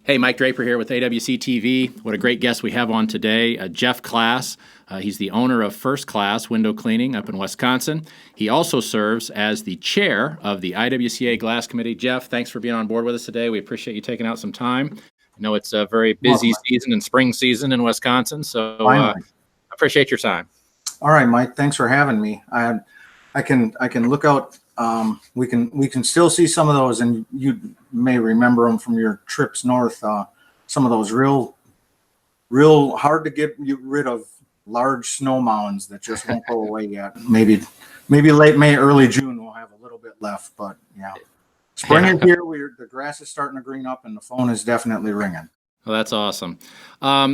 Hey, Mike Draper here with AWC TV. What a great guest we have on today, Jeff Klass. He's the owner of First Class Window Cleaning up in Wisconsin. He also serves as the chair of the IWCA Glass Committee. Jeff, thanks for being on board with us today. We appreciate you taking out some time. I know it's a very busy season and spring season in Wisconsin, so I appreciate your time. All right, Mike. Thanks for having me. I can look out. We can still see some of those, and you may remember them from your trips north. Some of those real hard to get rid of large snow mounds that just won't go away yet. Maybe late May, early June we'll have a little bit left, but yeah, spring is here. The grass is starting to green up, and the phone is definitely ringing. Well, that's awesome.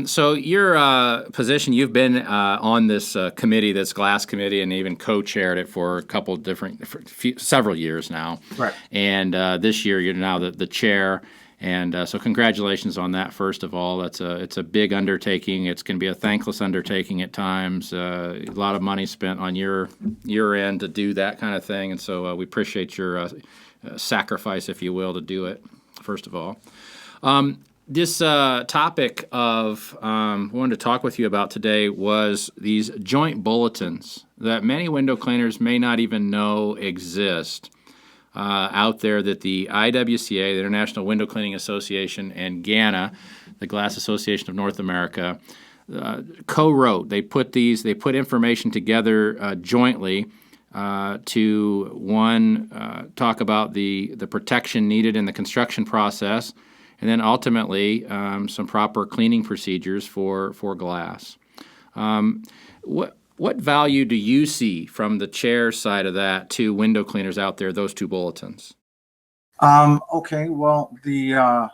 So your position, you've been on this committee, this glass committee, and even co-chaired it for a couple several years now. Right. And this year you're now the chair. And so congratulations on that, first of all. It's a big undertaking. It's going to be a thankless undertaking at times. A lot of money spent on your end to do that kind of thing. And so we appreciate your sacrifice, if you will, to do it, first of all. This topic of wanted to talk with you about today was these joint bulletins that many window cleaners may not even know exist out there, that the IWCA, the International Window Cleaning Association, and GANA, the Glass Association of North America, co-wrote. They put information together jointly to talk about the protection needed in the construction process, and then ultimately some proper cleaning procedures for glass. What value do you see from the chair side of that to window cleaners out there, those two bulletins? Okay, well, the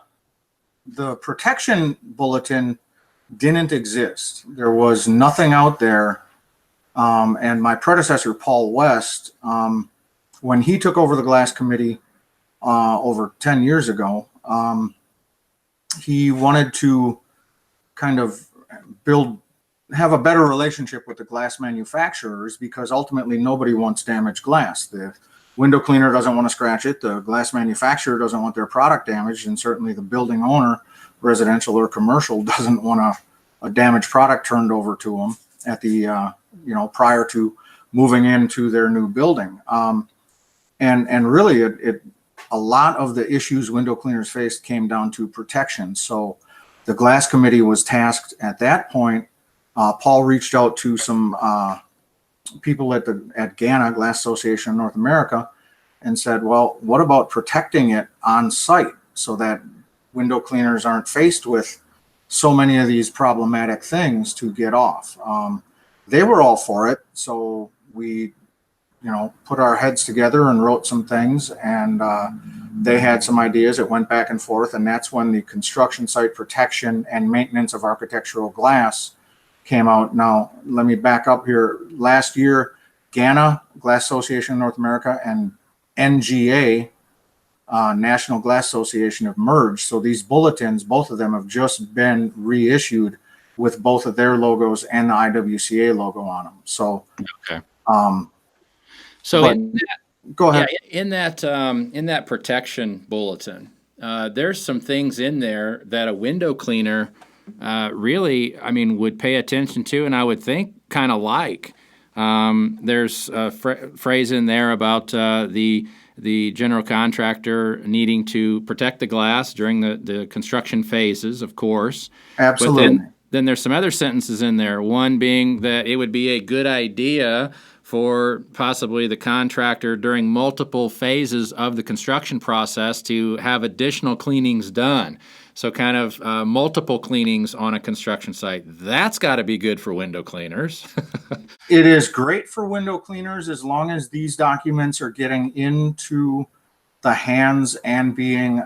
protection bulletin didn't exist. There was nothing out there. And my predecessor, Paul West, when he took over the glass committee over 10 years ago, he wanted to kind of have a better relationship with the glass manufacturers, because ultimately nobody wants damaged glass. The window cleaner doesn't want to scratch it. The glass manufacturer doesn't want their product damaged, and certainly the building owner, residential or commercial, doesn't want a damaged product turned over to them at the prior to moving into their new building. And really, a lot of the issues window cleaners faced came down to protection. So the glass committee was tasked at that point. Paul reached out to some people at GANA, Glass Association of North America, and said, well, what about protecting it on site so that window cleaners aren't faced with so many of these problematic things to get off? They were all for it, so we put our heads together and wrote some things, and they had some ideas. It went back and forth, and that's when the construction site protection and maintenance of architectural glass came out. Now, let me back up here. Last year, GANA, Glass Association of North America, and NGA, National Glass Association, have merged. So these bulletins, both of them, have just been reissued with both of their logos and the IWCA logo on them. So, okay. Go ahead. Yeah, in that protection bulletin, there's some things in there that a window cleaner really, would pay attention to, and I would think kind of like. There's a phrase in there about the general contractor needing to protect the glass during the construction phases, of course. Absolutely. But then there's some other sentences in there, one being that it would be a good idea for possibly the contractor during multiple phases of the construction process to have additional cleanings done. So kind of multiple cleanings on a construction site. That's got to be good for window cleaners. It is great for window cleaners as long as these documents are getting into the hands and being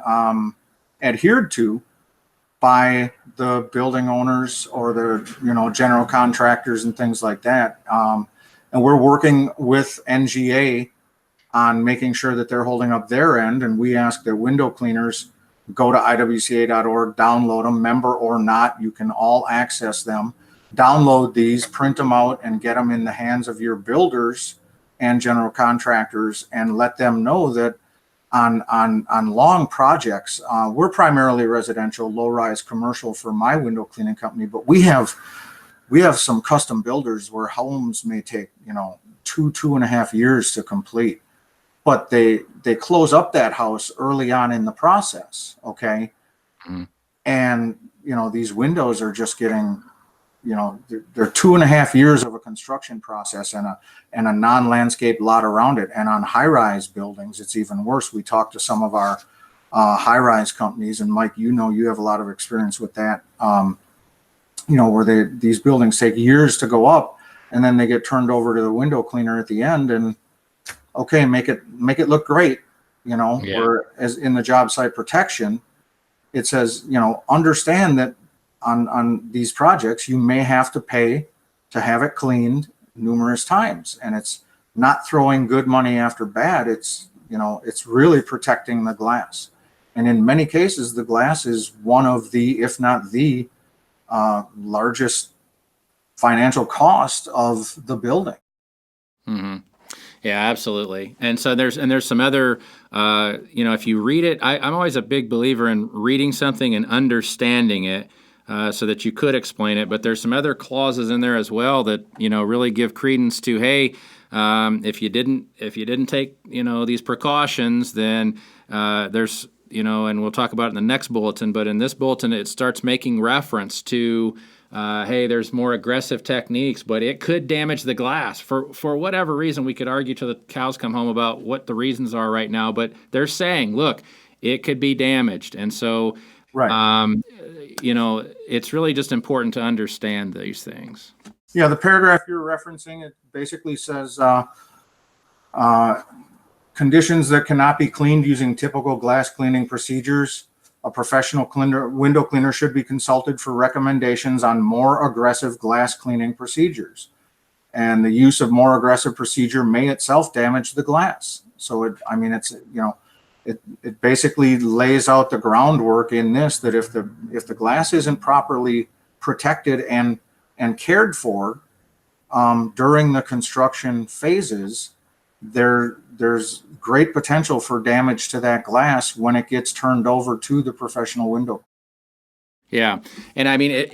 adhered to by the building owners or the general contractors and things like that. And we're working with NGA on making sure that they're holding up their end. And we ask that window cleaners go to IWCA.org, download them, member or not. You can all access them. Download these, print them out, and get them in the hands of your builders and general contractors, and let them know that on long projects. We're primarily residential, low-rise commercial for my window cleaning company, but we have some custom builders where homes may take, 2.5 years to complete, but they close up that house early on in the process. Okay. Mhm. And, these windows are just getting, they're 2.5 years of a construction process and a non-landscape lot around it. And on high-rise buildings, it's even worse. We talked to some of our high-rise companies, and Mike, you have a lot of experience with that. Where these buildings take years to go up, and then they get turned over to the window cleaner at the end, and okay, make it look great. Yeah. Whereas in the job site protection, it says, understand that on these projects, you may have to pay to have it cleaned numerous times, and it's not throwing good money after bad. It's really protecting the glass, and in many cases, the glass is one of the, if not the largest financial cost of the building. Mm-hmm. Yeah, absolutely. And so there's some other, if you read it, I'm always a big believer in reading something and understanding it so that you could explain it. But there's some other clauses in there as well that, really give credence to, hey, if you didn't take, these precautions, then there's, and we'll talk about it in the next bulletin, but in this bulletin, it starts making reference to, hey, there's more aggressive techniques, but it could damage the glass for whatever reason. We could argue till the cows come home about what the reasons are right now, but they're saying, look, it could be damaged. And so, Right. It's really just important to understand these things. Yeah, the paragraph you're referencing, it basically says conditions that cannot be cleaned using typical glass cleaning procedures. A professional window cleaner should be consulted for recommendations on more aggressive glass cleaning procedures. And the use of more aggressive procedure may itself damage the glass. So it basically lays out the groundwork in this, that if the glass isn't properly protected and cared for during the construction phases, there's great potential for damage to that glass when it gets turned over to the professional window. Yeah. And I mean,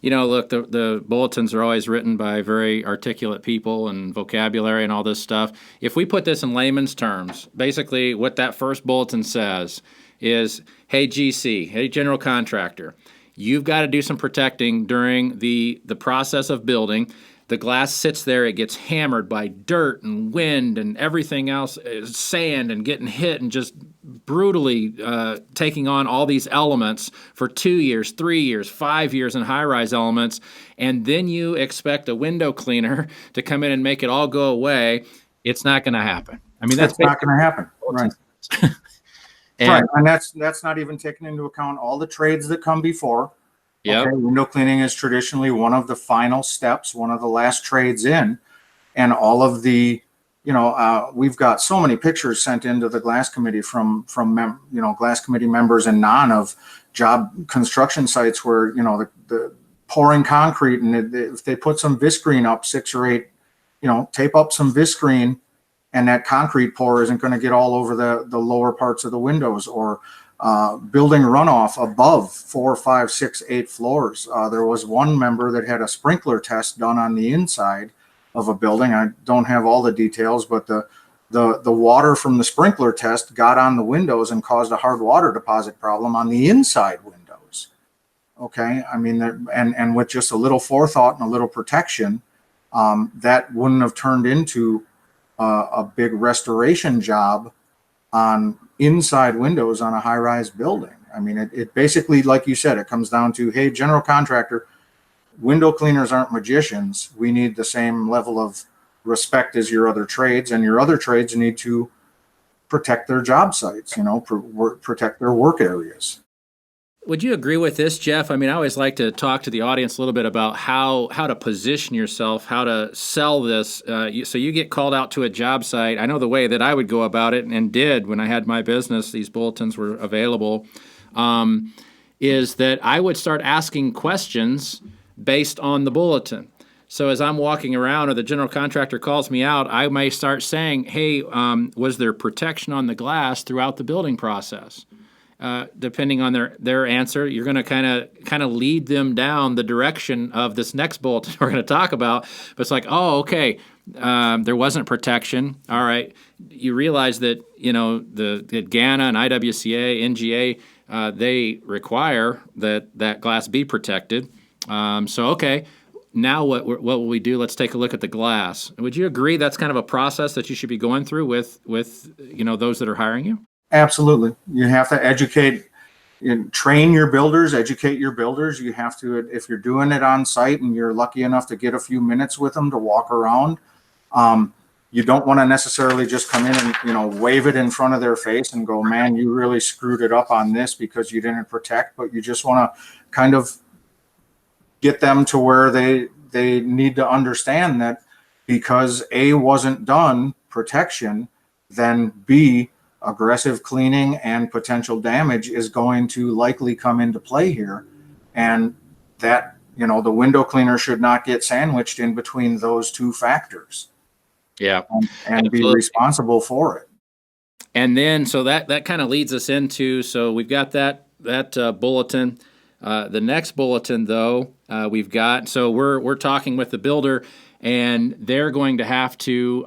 look, the bulletins are always written by very articulate people and vocabulary and all this stuff. If we put this in layman's terms, basically what that first bulletin says is, hey, GC, hey, general contractor, you've got to do some protecting during the process of building. The glass sits there, it gets hammered by dirt and wind and everything else, sand, and getting hit and just brutally taking on all these elements for 2 years, 3 years, 5 years in high-rise elements, and then you expect a window cleaner to come in and make it all go away. It's not going to happen. I mean, that's not going to happen. Right. Right. And that's not even taking into account all the trades that come before. Yep. Okay, window cleaning is traditionally one of the final steps, one of the last trades in, and all of the, we've got so many pictures sent into the glass committee from glass committee members and non of job construction sites where the pouring concrete, and if they put some viscreen up 6 or 8, tape up some viscreen, and that concrete pour isn't going to get all over the lower parts of the windows, or building runoff above 4, 5, 6, 8 floors. There was one member that had a sprinkler test done on the inside of a building. I don't have all the details, but the water from the sprinkler test got on the windows and caused a hard water deposit problem on the inside windows. Okay, I mean, and with just a little forethought and a little protection, that wouldn't have turned into a big restoration job on inside windows on a high-rise building. I mean, it basically, like you said, it comes down to, hey, general contractor, window cleaners aren't magicians. We need the same level of respect as your other trades, and your other trades need to protect their job sites, protect their work areas. Would you agree with this, Jeff? I mean, I always like to talk to the audience a little bit about how to position yourself, how to sell this. So you get called out to a job site. I know the way that I would go about it, and did when I had my business, these bulletins were available, is that I would start asking questions based on the bulletin. So as I'm walking around or the general contractor calls me out, I may start saying, hey, was there protection on the glass throughout the building process? Depending on their answer, you're going to kind of lead them down the direction of this next bulletin we're going to talk about. But it's like, oh, okay, there wasn't protection. All right, you realize that the GANA and IWCA, NGA, they require that glass be protected. So okay, now what will we do? Let's take a look at the glass. Would you agree that's kind of a process that you should be going through with those that are hiring you? Absolutely. You have to educate and train your builders, educate your builders. You have to, if you're doing it on site and you're lucky enough to get a few minutes with them to walk around, you don't want to necessarily just come in and, wave it in front of their face and go, man, you really screwed it up on this because you didn't protect, but you just want to kind of get them to where they need to understand that because A, wasn't done protection, then B, aggressive cleaning and potential damage is going to likely come into play here. And that, the window cleaner should not get sandwiched in between those two factors. Yeah. And be responsible for it. And then, so that kind of leads us into, so we've got that bulletin. The next bulletin, though, we've got, so we're talking with the builder, and they're going to have to,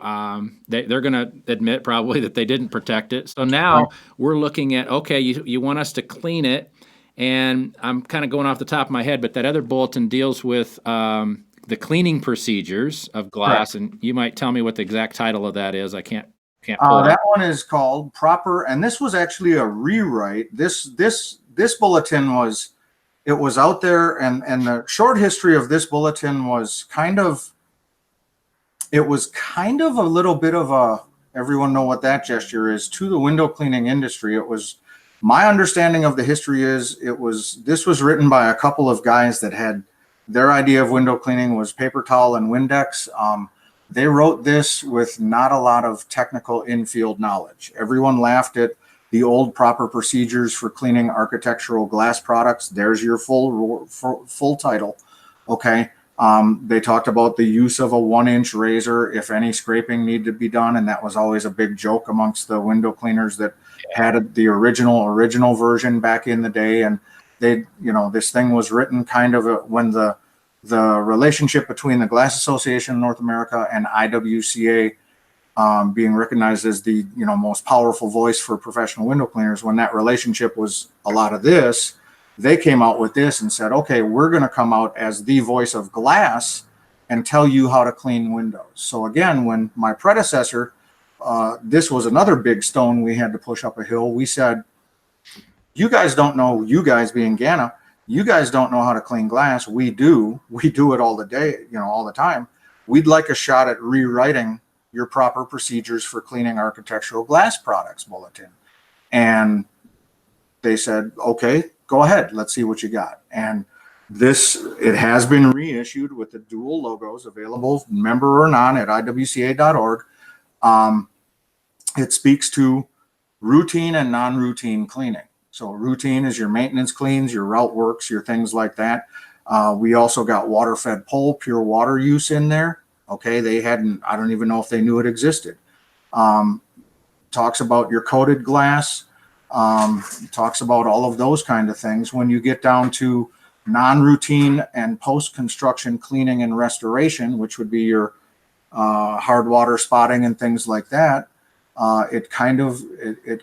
they're going to admit probably that they didn't protect it. So now we're looking at, okay, you want us to clean it, and I'm kind of going off the top of my head, but that other bulletin deals with the cleaning procedures of glass, and you might tell me what the exact title of that is. I can't pull that one is called proper, and this was actually a rewrite. This bulletin was, it was out there, and the short history of this bulletin was it was kind of a little bit of a, everyone know what that gesture is to the window cleaning industry. It was, my understanding of the history is this was written by a couple of guys that had, their idea of window cleaning was paper towel and Windex. They wrote this with not a lot of technical in-field knowledge. Everyone laughed at the old proper procedures for cleaning architectural glass products. There's your full title. Okay. They talked about the use of a 1-inch razor if any scraping needed to be done, and that was always a big joke amongst the window cleaners that had the original version back in the day. And they, this thing was written kind of when the relationship between the Glass Association of North America and IWCA being recognized as the most powerful voice for professional window cleaners, when that relationship was a lot of this, they came out with this and said, okay, we're going to come out as the voice of glass and tell you how to clean windows. So again, when my predecessor, this was another big stone we had to push up a hill. We said, you guys don't know, you guys being GANA, you guys don't know how to clean glass. We do it all the day, all the time. We'd like a shot at rewriting your proper procedures for cleaning architectural glass products bulletin. And they said, okay, go ahead. Let's see what you got. And it has been reissued with the dual logos available, member or non, at IWCA.org. It speaks to routine and non-routine cleaning. So routine is your maintenance cleans, your route works, your things like that. We also got water-fed pole, pure water use in there. Okay, they hadn't, I don't even know if they knew it existed. Talks about your coated glass, talks about all of those kind of things. When you get down to non-routine and post-construction cleaning and restoration, which would be your hard water spotting and things like that, it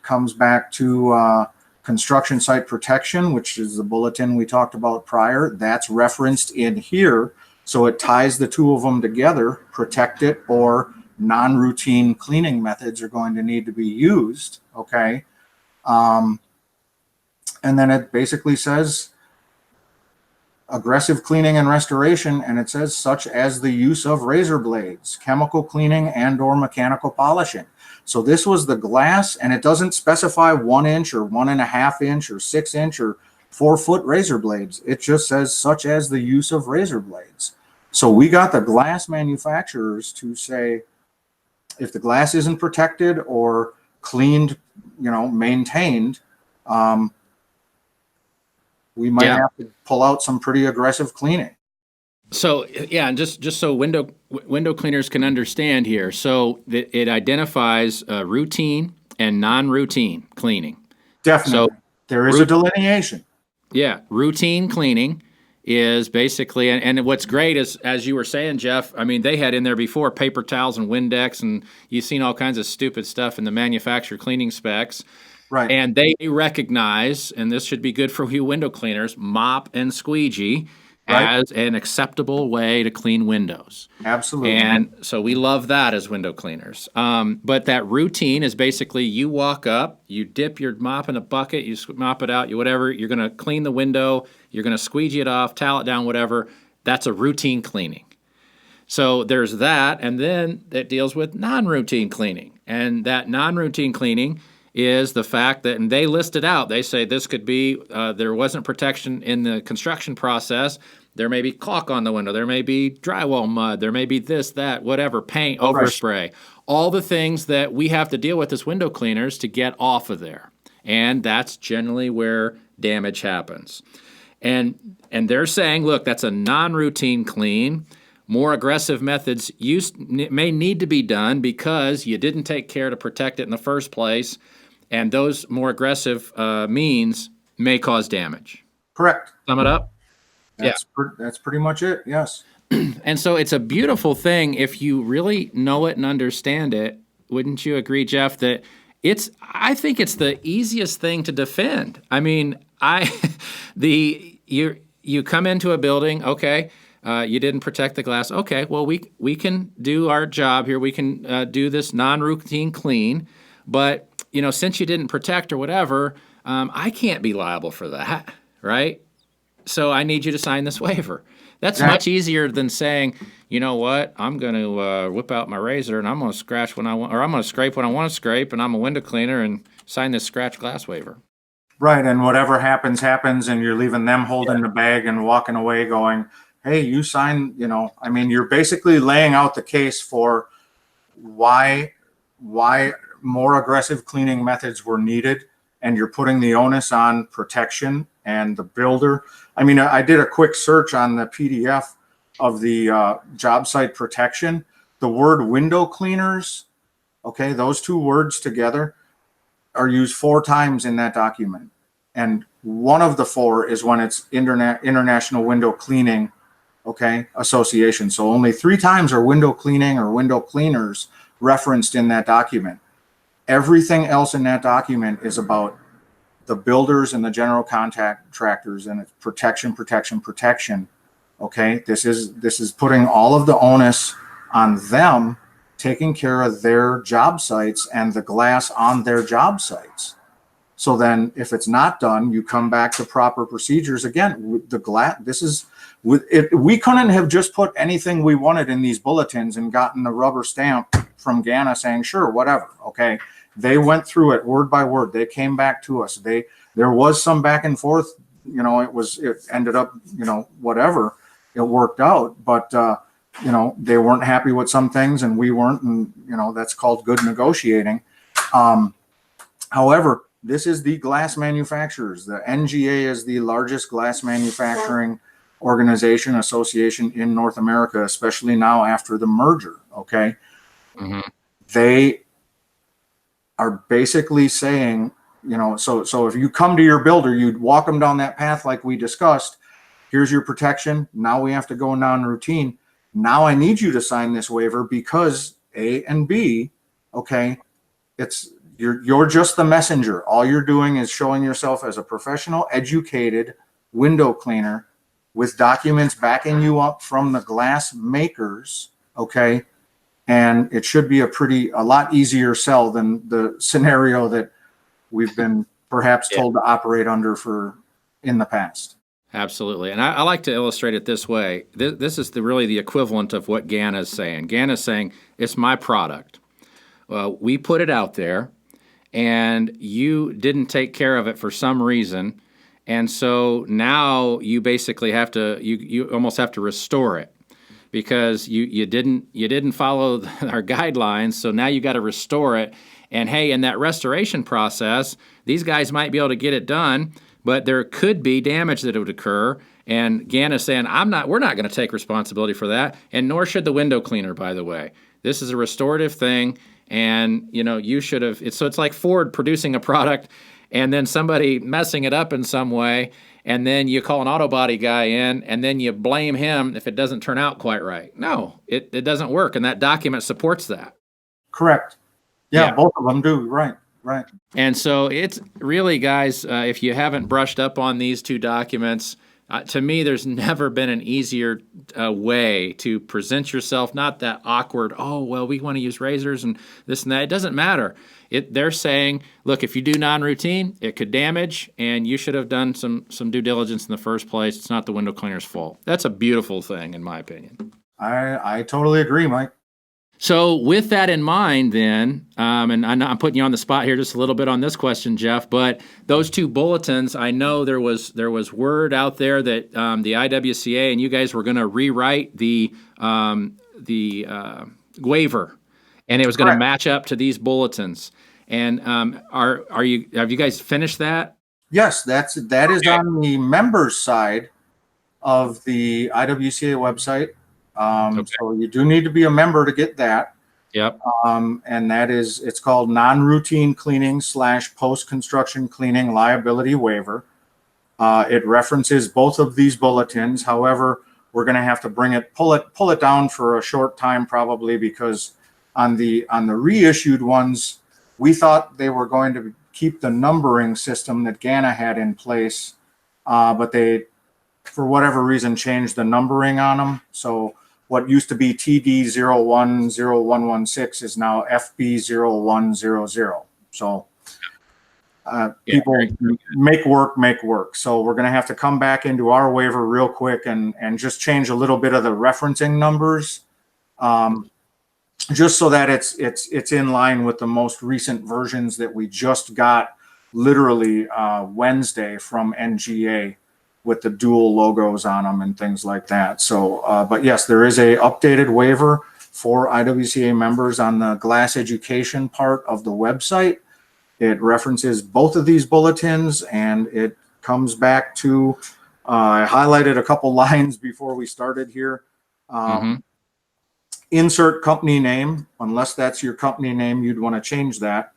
comes back to construction site protection, which is the bulletin we talked about prior. That's referenced in here. So it ties the two of them together. Protect it or non-routine cleaning methods are going to need to be used. Okay. And then it basically says aggressive cleaning and restoration. And it says such as the use of razor blades, chemical cleaning and or mechanical polishing. So this was the glass, and it doesn't specify 1 inch or 1.5 inch or 6 inch or 4-foot razor blades. It just says such as the use of razor blades. So we got the glass manufacturers to say, if the glass isn't protected or cleaned, maintained, we might have to pull out some pretty aggressive cleaning. So yeah, and just so window cleaners can understand here, so it identifies routine and non-routine cleaning. So Definitely. There is a delineation. yeah, routine cleaning is basically, and what's great is, as you were saying, Jeff, I mean, they had in there before paper towels and Windex, and you've seen all kinds of stupid stuff in the manufacturer cleaning specs. Right. And they recognize, and this should be good for you window cleaners, mop and squeegee Right. as an acceptable way to clean windows. Absolutely. And so we love that as window cleaners. But that routine is basically you walk up, you dip your mop in a bucket, you mop it out, you whatever, you're going to clean the window, you're going to squeegee it off, towel it down, whatever. That's a routine cleaning. So there's that, and then that deals with non-routine cleaning. And that non-routine cleaning is the fact that, and they list it out, they say this could be, there wasn't protection in the construction process, there may be caulk on the window, there may be drywall mud, there may be this, that, whatever, paint, overspray, all the things that we have to deal with as window cleaners to get off of there. And that's generally where damage happens. And they're saying, look, that's a non-routine clean. More aggressive methods may need to be done because you didn't take care to protect it in the first place, and those more aggressive means may cause damage. Correct. Sum it up? That's pretty much it. Yes. And so it's a beautiful thing if you really know it and understand it. Wouldn't you agree, Jeff, that I think it's the easiest thing to defend. I mean, you come into a building, okay, you didn't protect the glass. Okay, well, we can do our job here. We can do this non-routine clean, but since you didn't protect or whatever, I can't be liable for that, right? So I need you to sign this waiver. That's much easier than saying, you know what, I'm going to whip out my razor and I'm going to scratch when I want, or I'm going to scrape when I want to scrape, and I'm a window cleaner and sign this scratch glass waiver. Right. And whatever happens, and you're leaving them holding the bag and walking away going, hey, you sign, I mean, you're basically laying out the case for why more aggressive cleaning methods were needed, and you're putting the onus on protection and the builder. I mean, I did a quick search on the PDF of the job site protection. The word window cleaners, okay, those two words together are used 4 times in that document. And one of the 4 is when it's International Window Cleaning, okay, Association. So only 3 times are window cleaning or window cleaners referenced in that document. Everything else in that document is about the builders and the general contractors, and it's protection. Okay, this is putting all of the onus on them taking care of their job sites and the glass on their job sites. So then if it's not done, you come back to proper procedures again with the glass. We couldn't have just put anything we wanted in these bulletins and gotten the rubber stamp from GANA saying, sure, whatever. Okay. They went through it word by word. They came back to us. There was some back and forth, it ended up, whatever, it worked out, but, they weren't happy with some things and we weren't, and, that's called good negotiating. However, this is the glass manufacturers. The NGA is the largest glass manufacturing association in North America, especially now after the merger. Okay. Mm-hmm. They are basically saying, so if you come to your builder, you'd walk them down that path like we discussed. Here's your protection. Now we have to go non-routine. Now I need you to sign this waiver because A and B, okay, you're just the messenger. All you're doing is showing yourself as a professional, educated window cleaner with documents backing you up from the glass makers, okay? And it should be a lot easier sell than the scenario that we've been perhaps told to operate under in the past. Absolutely. And I like to illustrate it this way. This is really the equivalent of what GANA is saying. GANA is saying, it's my product. We put it out there, and you didn't take care of it for some reason. And so now you basically have to, you almost have to restore it, because you didn't follow our guidelines, so now you got to restore it. And hey, in that restoration process, these guys might be able to get it done, but there could be damage that would occur. And GANA is saying, we're not going to take responsibility for that, and nor should the window cleaner, by the way. This is a restorative thing, and you should have. It's like Ford producing a product, and then somebody messing it up in some way, and then you call an auto body guy in, and then you blame him if it doesn't turn out quite right. No, it doesn't work, and that document supports that. Correct. Yeah, both of them do. Right. And so it's really, guys, if you haven't brushed up on these two documents, to me, there's never been an easier way to present yourself. Not that awkward, oh, well, we want to use razors and this and that. It doesn't matter. They're saying, look, if you do non-routine, it could damage, and you should have done some due diligence in the first place. It's not the window cleaner's fault. That's a beautiful thing, in my opinion. I totally agree, Mike. So with that in mind, then, and I'm putting you on the spot here just a little bit on this question, Jeff, but those two bulletins, I know there was word out there that the IWCA and you guys were going to rewrite the waiver, and it was going to match up to these bulletins. And have you guys finished that? Yes, that is okay. On the members side of the IWCA website. So you do need to be a member to get that. Yep. And it's called non-routine cleaning / post-construction cleaning liability waiver. It references both of these bulletins. However, we're going to have to pull it down for a short time, probably, because on the reissued ones, we thought they were going to keep the numbering system that GANA had in place, but they, for whatever reason, changed the numbering on them. So what used to be TD010116 is now FB0100. So people make work. So we're going to have to come back into our waiver real quick and just change a little bit of the referencing numbers, just so that it's in line with the most recent versions that we just got literally Wednesday from NGA, with the dual logos on them and things like that. So, but yes, there is a updated waiver for IWCA members on the Glass education part of the website. It references both of these bulletins, and it comes back to, I highlighted a couple lines before we started here. Insert company name, unless that's your company name, you'd want to change that.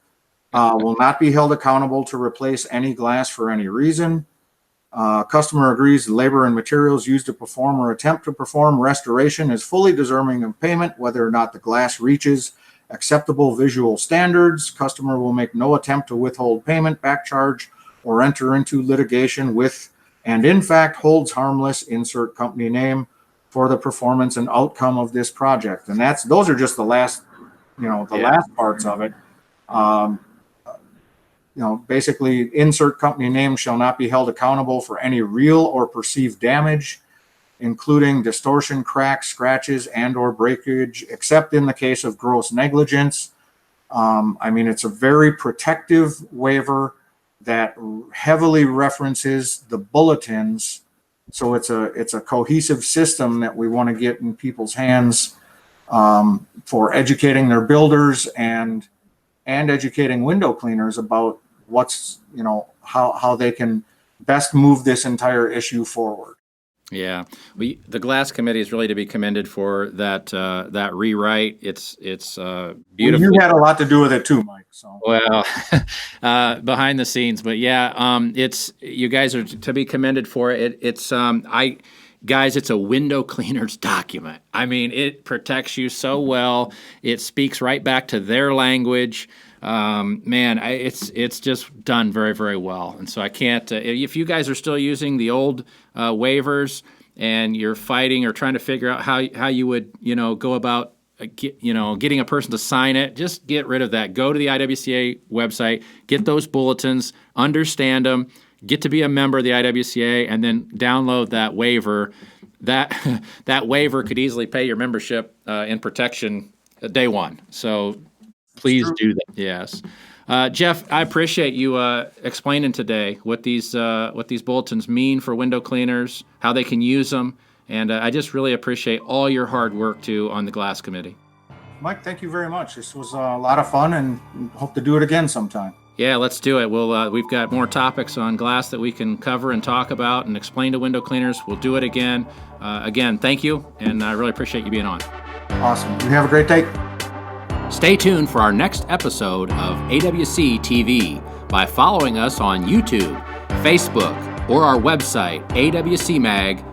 Will not be held accountable to replace any glass for any reason. Customer agrees the labor and materials used to perform or attempt to perform restoration is fully deserving of payment, whether or not the glass reaches acceptable visual standards. Customer will make no attempt to withhold payment, back charge, or enter into litigation with, and in fact holds harmless, insert company name, for the performance and outcome of this project. And those are just the last, last parts of it. Basically, insert company name shall not be held accountable for any real or perceived damage, including distortion, cracks, scratches, and or breakage, except in the case of gross negligence. It's a very protective waiver that heavily references the bulletins. So it's a cohesive system that we want to get in people's hands for educating their builders and educating window cleaners about how they can best move this entire issue forward. Yeah, the Glass Committee is really to be commended for that rewrite. It's beautiful. Well, you had a lot to do with it too, Mike. So well, behind the scenes, but yeah, you guys are to be commended for it. Guys, it's a window cleaner's document. It protects you so well. It speaks right back to their language. It's just done very, very well. And so I can't, if you guys are still using the old waivers and you're fighting or trying to figure out how you would, go about, getting a person to sign it, just get rid of that. Go to the IWCA website, get those bulletins, understand them, get to be a member of the IWCA, and then download that waiver. That waiver could easily pay your membership in protection day one. So please do that. Yes. Jeff, I appreciate you explaining today what these bulletins mean for window cleaners, how they can use them, and I just really appreciate all your hard work too on the Glass Committee. Mike, thank you very much. This was a lot of fun, and hope to do it again sometime. Yeah, let's do it. We've got more topics on glass that we can cover and talk about and explain to window cleaners. We'll do it again. Again, thank you, and I really appreciate you being on. Awesome. You have a great day. Stay tuned for our next episode of AWC TV by following us on YouTube, Facebook, or our website, awcmag.com.